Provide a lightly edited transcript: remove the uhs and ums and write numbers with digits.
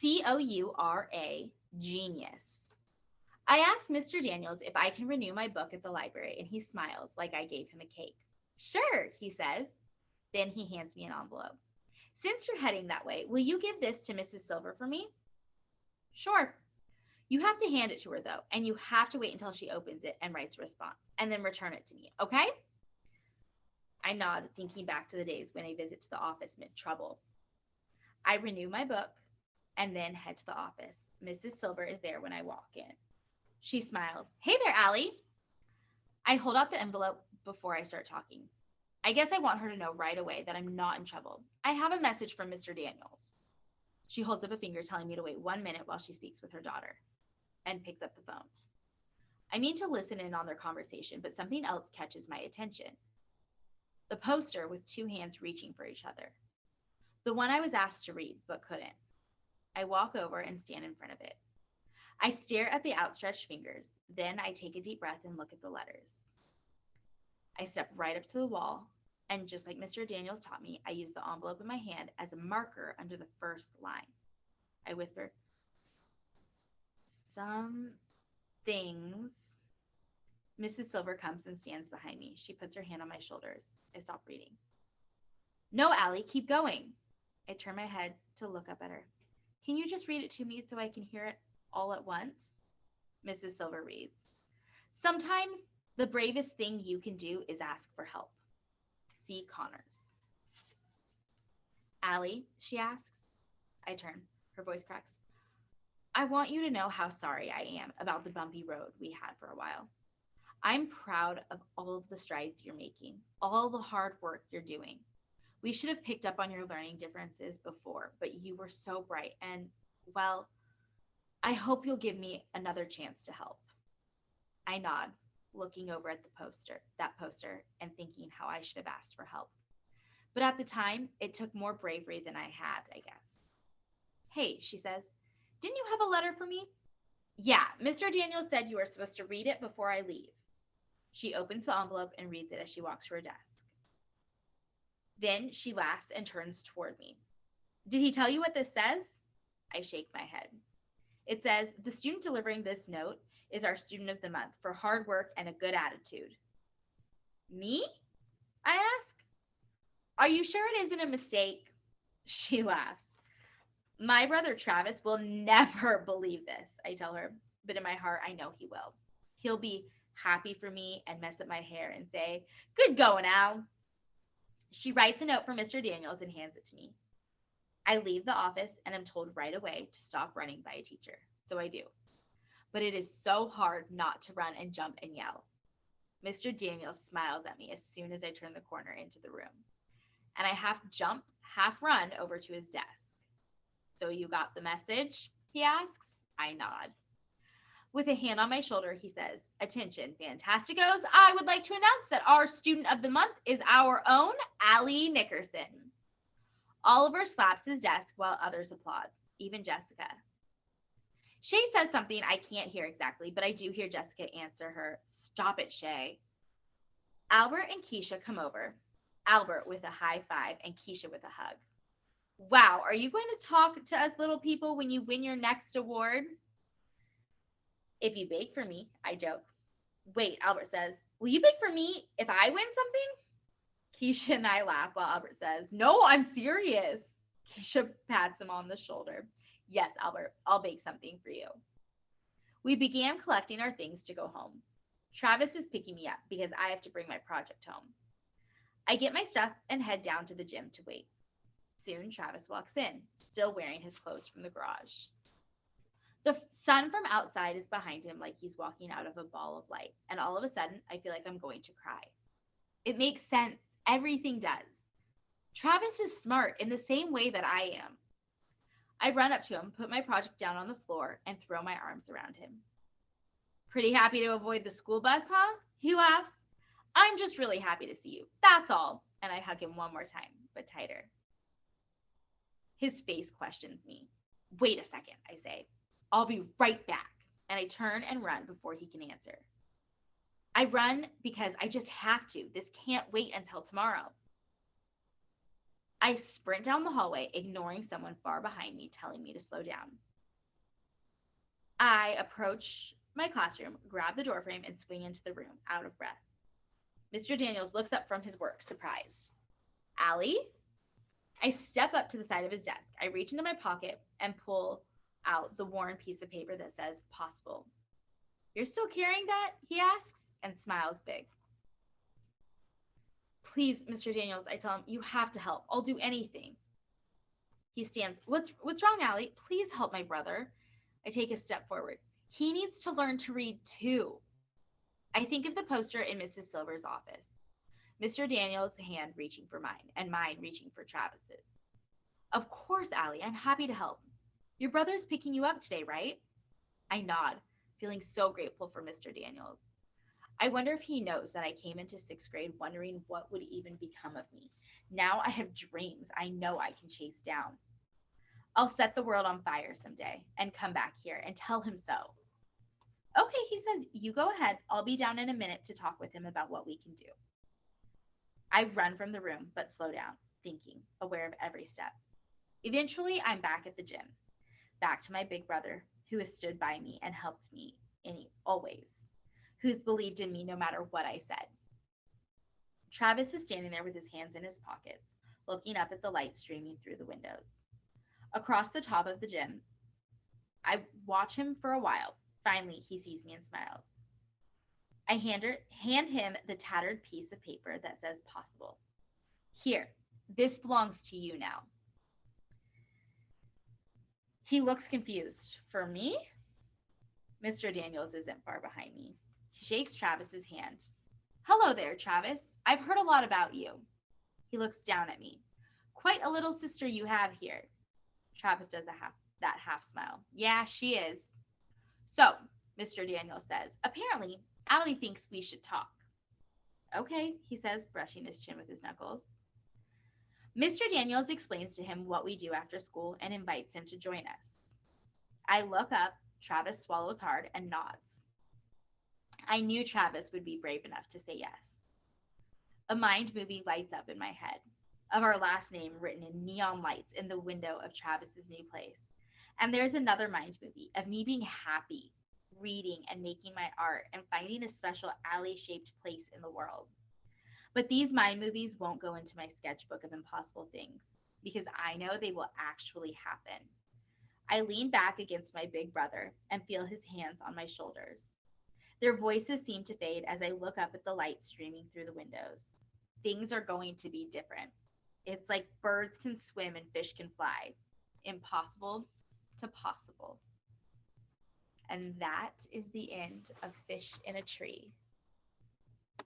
Coura, genius. I asked Mr. Daniels if I can renew my book at the library, and he smiles like I gave him a cake. Sure, he says. Then he hands me an envelope. Since you're heading that way, will you give this to Mrs. Silver for me? Sure. You have to hand it to her, though, and you have to wait until she opens it and writes a response, and then return it to me, okay? I nod, thinking back to the days when a visit to the office meant trouble. I renew my book and then head to the office. Mrs. Silver is there when I walk in. She smiles. Hey there, Allie. I hold out the envelope before I start talking. I guess I want her to know right away that I'm not in trouble. I have a message from Mr. Daniels. She holds up a finger telling me to wait 1 minute while she speaks with her daughter and picks up the phone. I mean to listen in on their conversation, but something else catches my attention. The poster with two hands reaching for each other. The one I was asked to read but couldn't. I walk over and stand in front of it. I stare at the outstretched fingers. Then I take a deep breath and look at the letters. I step right up to the wall, and just like Mr. Daniels taught me, I use the envelope in my hand as a marker under the first line. I whisper, some things. Mrs. Silver comes and stands behind me. She puts her hand on my shoulders. I stop reading. No, Allie, keep going. I turn my head to look up at her. Can you just read it to me so I can hear it all at once? Mrs. Silver reads, sometimes the bravest thing you can do is ask for help. C. Connors. Allie, she asks. I turn. Her voice cracks. I want you to know how sorry I am about the bumpy road we had for a while. I'm proud of all of the strides you're making, all the hard work you're doing. We should have picked up on your learning differences before, but you were so bright and, well, I hope you'll give me another chance to help. I nod, looking over at that poster, and thinking how I should have asked for help. But at the time, it took more bravery than I had, I guess. Hey, she says, didn't you have a letter for me? Yeah, Mr. Daniels said you were supposed to read it before I leave. She opens the envelope and reads it as she walks to her desk. Then she laughs and turns toward me. Did he tell you what this says? I shake my head. It says, the student delivering this note is our student of the month for hard work and a good attitude. Me? I ask. Are you sure it isn't a mistake? She laughs. My brother Travis will never believe this, I tell her, but in my heart, I know he will. He'll be happy for me and mess up my hair and say, good going, Al. She writes a note for Mr. Daniels and hands it to me. I leave the office and am told right away to stop running by a teacher. So I do. But it is so hard not to run and jump and yell. Mr. Daniels smiles at me as soon as I turn the corner into the room. And I half jump, half run over to his desk. So you got the message? He asks. I nod. With a hand on my shoulder, he says, attention, Fantasticos, I would like to announce that our student of the month is our own Allie Nickerson. Oliver slaps his desk while others applaud, even Jessica. Shay says something I can't hear exactly, but I do hear Jessica answer her, stop it, Shay. Albert and Keisha come over, Albert with a high five and Keisha with a hug. Wow, are you going to talk to us little people when you win your next award? If you bake for me, I joke. Wait, Albert says, will you bake for me if I win something? Keisha and I laugh while Albert says, no, I'm serious. Keisha pats him on the shoulder. Yes, Albert, I'll bake something for you. We began collecting our things to go home. Travis is picking me up because I have to bring my project home. I get my stuff and head down to the gym to wait. Soon, Travis walks in, still wearing his clothes from the garage. The sun from outside is behind him like he's walking out of a ball of light, and all of a sudden, I feel like I'm going to cry. It makes sense. Everything does. Travis is smart in the same way that I am. I run up to him, put my project down on the floor, and throw my arms around him. Pretty happy to avoid the school bus, huh? He laughs. I'm just really happy to see you. That's all. And I hug him one more time, but tighter. His face questions me. Wait a second, I say. I'll be right back. And I turn and run before he can answer. I run because I just have to. This can't wait until tomorrow. I sprint down the hallway, ignoring someone far behind me telling me to slow down. I approach my classroom, grab the doorframe, and swing into the room, out of breath. Mr. Daniels looks up from his work, surprised. Allie? I step up to the side of his desk. I reach into my pocket and pull out the worn piece of paper that says possible. You're still carrying that? He asks and smiles big. Please, Mr. Daniels, I tell him, you have to help. I'll do anything. He stands. What's wrong, Allie? Please help my brother. I take a step forward. He needs to learn to read too. I think of the poster in Mrs. Silver's office. Mr. Daniels' hand reaching for mine and mine reaching for Travis's. Of course, Allie, I'm happy to help. Your brother's picking you up today, right? I nod, feeling so grateful for Mr. Daniels. I wonder if he knows that I came into 6th grade wondering what would even become of me. Now I have dreams I know I can chase down. I'll set the world on fire someday and come back here and tell him so. Okay, he says, you go ahead. I'll be down in a minute to talk with him about what we can do. I run from the room, but slow down, thinking, aware of every step. Eventually, I'm back at the gym, back to my big brother, who has stood by me and helped me always, who's believed in me no matter what I said. Travis is standing there with his hands in his pockets, looking up at the light streaming through the windows. Across the top of the gym, I watch him for a while. Finally, he sees me and smiles. I hand him the tattered piece of paper that says possible. Here, this belongs to you now. He looks confused. For me? Mr. Daniels isn't far behind me. He shakes Travis's hand. Hello there, Travis. I've heard a lot about you. He looks down at me. Quite a little sister you have here. Travis does that half smile. Yeah, she is. So, Mr. Daniels says, apparently, Allie thinks we should talk. Okay, he says, brushing his chin with his knuckles. Mr. Daniels explains to him what we do after school and invites him to join us. I look up, Travis swallows hard and nods. I knew Travis would be brave enough to say yes. A mind movie lights up in my head, of our last name written in neon lights in the window of Travis's new place. And there's another mind movie of me being happy, reading and making my art and finding a special Allie-shaped place in the world. But these mind movies won't go into my sketchbook of impossible things because I know they will actually happen. I lean back against my big brother and feel his hands on my shoulders. Their voices seem to fade as I look up at the light streaming through the windows. Things are going to be different. It's like birds can swim and fish can fly. Impossible to possible. And that is the end of Fish in a Tree.